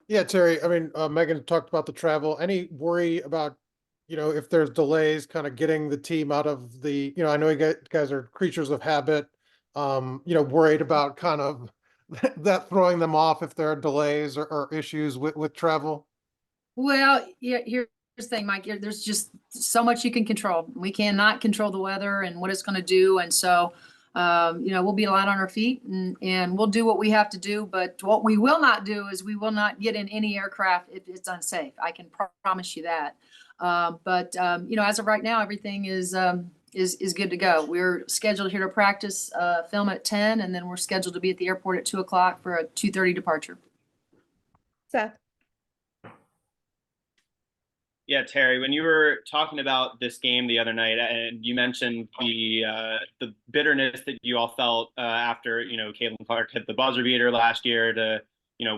Yeah, Terry, I mean, Megan talked about the travel. Any worry about, if there's delays, kind of getting the team out of I know guys are creatures of habit, worried about kind of that throwing them off if there are delays or issues with travel? Well, yeah, here's the thing, Mike. There's just so much you can control. We cannot control the weather and what it's going to do. And so, we'll be light on our feet and we'll do what we have to do. But what we will not do is we will not get in any aircraft if it's unsafe. I can promise you that. But as of right now, everything is good to go. We're scheduled here to practice, film at 10, and then we're scheduled to be at the airport at 2 o'clock for a 2:30 departure. Seth. Yeah, Terry, when you were talking about this game the other night, and you mentioned the bitterness that you all felt after Caitlin Clark hit the buzzer beater last year to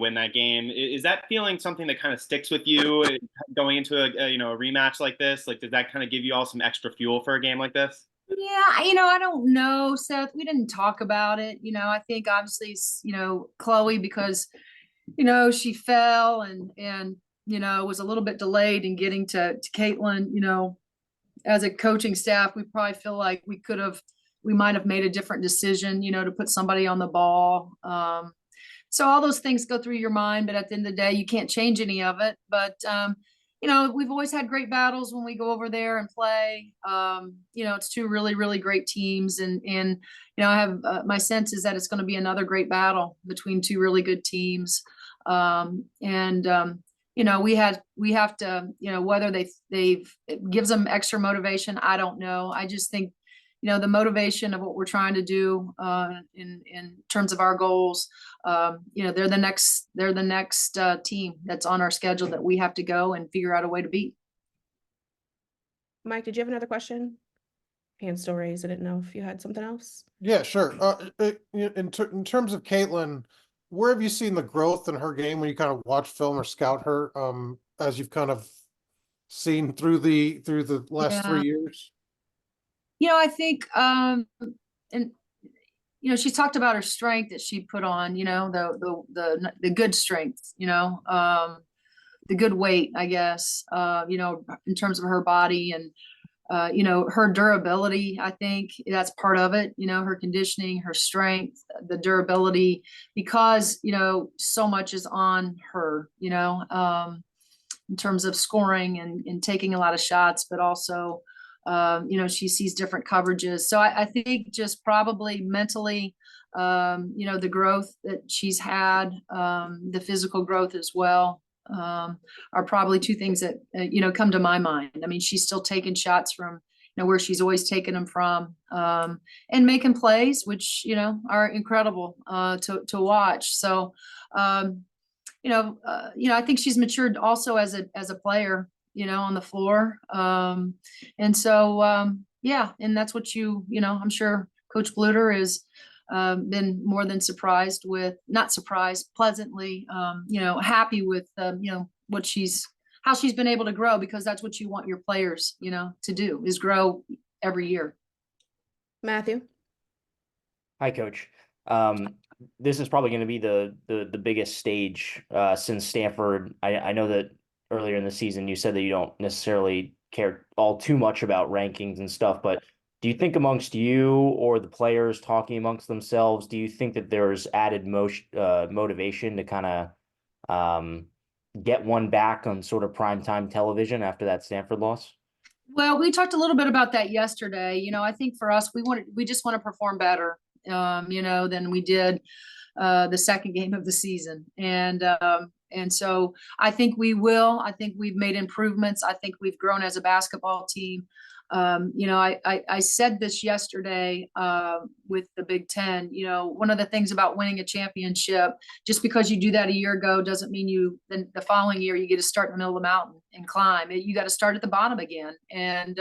win that game, is that feeling something that kind of sticks with you going into a rematch like this? Like, does that kind of give you all some extra fuel for a game like this? Yeah, I don't know, Seth. We didn't talk about it. I think obviously, Chloe, because she fell and was a little bit delayed in getting to Caitlin. As a coaching staff, we probably feel like we might have made a different decision, to put somebody on the ball. So all those things go through your mind, but at the end of the day, you can't change any of it. But we've always had great battles when we go over there and play. It's two really, really great teams, and I have my sense is that it's going to be another great battle between two really good teams. We have to, whether they've it gives them extra motivation. I don't know. I just think, the motivation of what we're trying to do in terms of our goals, they're the next team that's on our schedule that we have to go and figure out a way to beat. Mike, did you have another question? Hand still raised. I didn't know if you had something else. Yeah, sure. In terms of Caitlin, where have you seen the growth in her game when you kind of watch film or scout her, as you've kind of seen through the last 3 years? I think, and she talked about her strength that she put on, the good strength, the good weight, I guess, in terms of her body and, her durability. I think that's part of it, her conditioning, her strength, the durability, because, so much is on her, in terms of scoring and taking a lot of shots, but also, she sees different coverages. So I think just probably mentally, the growth that she's had, the physical growth as well, are probably two things that, come to my mind. I mean, she's still taking shots from, where she's always taken them from, and making plays, which, are incredible, to watch. So, I think she's matured also as a player, on the floor. And so, yeah, and that's what I'm sure Coach Bluter has been more than surprised with, not surprised, pleasantly, happy with, how she's been able to grow, because that's what you want your players, to do, is grow every year. Matthew. Hi, Coach. This is probably going to be the biggest stage since Stanford. I know that earlier in the season you said that you don't necessarily care all too much about rankings and stuff, but do you think amongst you or the players talking amongst themselves, do you think that there's added motivation to kind of get one back on sort of primetime television after that Stanford loss? Well, we talked a little bit about that yesterday. I think for us, we just want to perform better, than we did the second game of the season. And so I think we will. I think we've made improvements. I think we've grown as a basketball team. I said this yesterday with the Big Ten. One of the things about winning a championship, just because you do that a year ago doesn't mean then the following year you get to start in the middle of the mountain and climb. You got to start at the bottom again. And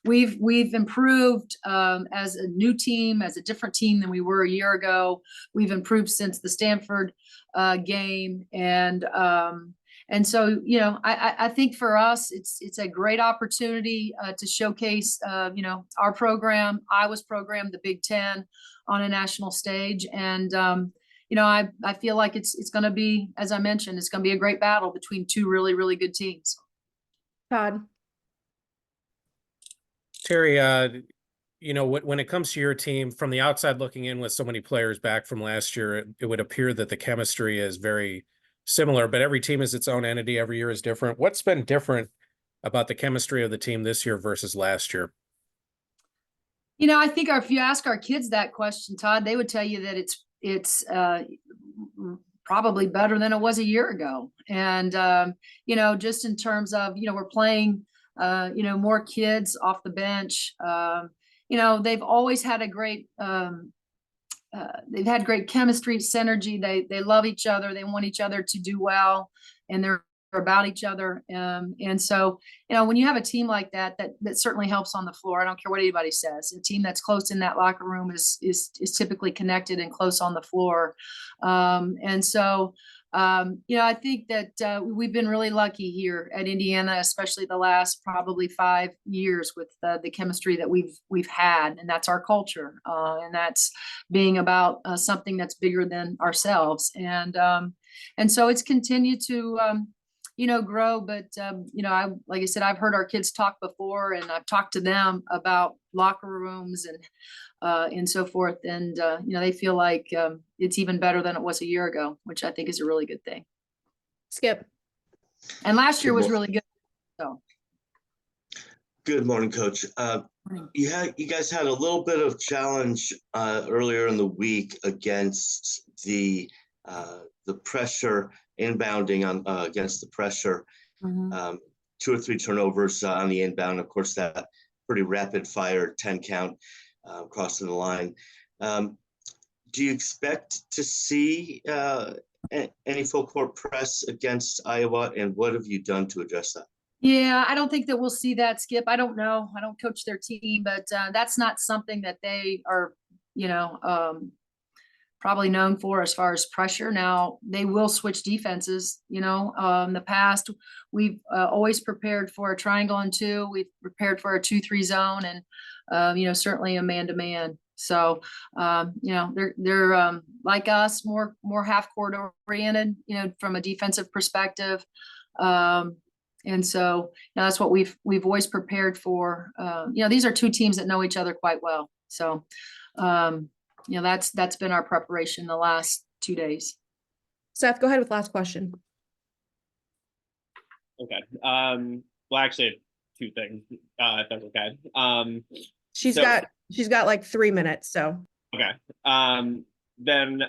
we've improved as a new team, as a different team than we were a year ago. We've improved since the Stanford game. And so, I think for us, it's a great opportunity to showcase, our program, Iowa's program, the Big Ten, on a national stage. And, I feel like it's going to be, as I mentioned, it's going to be a great battle between two really, really good teams. Todd. Terry, when it comes to your team from the outside looking in with so many players back from last year, it would appear that the chemistry is very similar, but every team is its own entity. Every year is different. What's been different about the chemistry of the team this year versus last year? I think if you ask our kids that question, Todd, they would tell you that it's probably better than it was a year ago. And, just in terms of, we're playing, more kids off the bench. They've always had a great, they've had great chemistry, synergy. They love each other. They want each other to do well, and they're about each other. And so, when you have a team like that certainly helps on the floor. I don't care what anybody says. A team that's close in that locker room is typically connected and close on the floor. And so, I think that we've been really lucky here at Indiana, especially the last probably 5 years with the chemistry that we've had, and that's our culture, and that's being about something that's bigger than ourselves, and so it's continued to grow. But like I said, I've heard our kids talk before, and I've talked to them about locker rooms and so forth. And, they feel like it's even better than it was a year ago, which I think is a really good thing. Skip. And last year was really good. So. Good morning, Coach. You guys had a little bit of challenge earlier in the week against the pressure inbounding on against the pressure. 2 or 3 turnovers on the inbound. Of course, that pretty rapid fire 10 count crossing the line. Do you expect to see any full court press against Iowa, and what have you done to address that? Yeah, I don't think that we'll see that, Skip. I don't know. I don't coach their team, but that's not something that they are, probably known for as far as pressure. Now, they will switch defenses. In the past, we've always prepared for a triangle and 2. We've prepared for a 2-3 zone, and certainly a man-to-man. So, they're like us, more half court oriented, from a defensive perspective. And so that's what we've always prepared for. These are 2 teams that know each other quite well. So, that's been our preparation the last 2 days. Seth, go ahead with last question. Okay. Well, actually, 2 things, if that's okay. She's got like 3 minutes. So. Okay. Then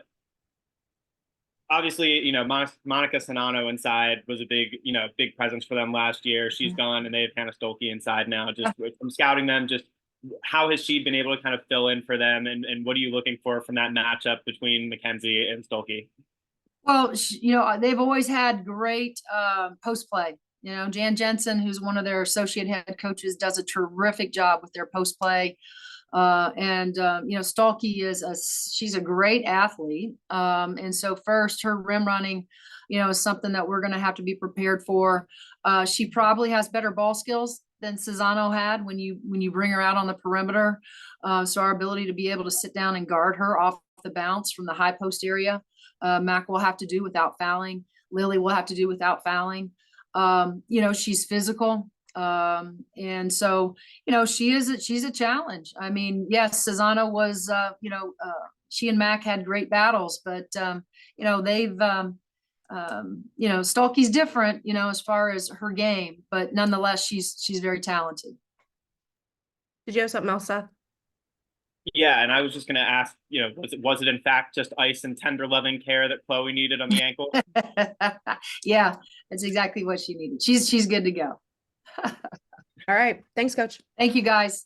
obviously, Monica Sanano inside was a big presence for them last year. She's gone, and they have Hannah Stolke inside now. Just from scouting them, just how has she been able to kind of fill in for them, and what are you looking for from that matchup between Mackenzie and Stolke? Well, they've always had great post play. Jan Jensen, who's one of their associate head coaches, does a terrific job with their post play. And Stolke she's a great athlete. And so first, her rim running, is something that we're going to have to be prepared for. She probably has better ball skills than Cesano had when you bring her out on the perimeter. So our ability to be able to sit down and guard her off the bounce from the high post area, Mac will have to do without fouling. Lily will have to do without fouling. She's physical. And so, she's a challenge. I mean, yes, Cesano was, she and Mac had great battles, but, they've, Stolke's different, as far as her game, but nonetheless, she's very talented. Did you have something else, Seth? Yeah, and I was just going to ask, was it in fact just ice and tender loving care that Chloe needed on the ankle? Yeah, that's exactly what she needed. She's good to go. All right. Thanks, Coach. Thank you, guys.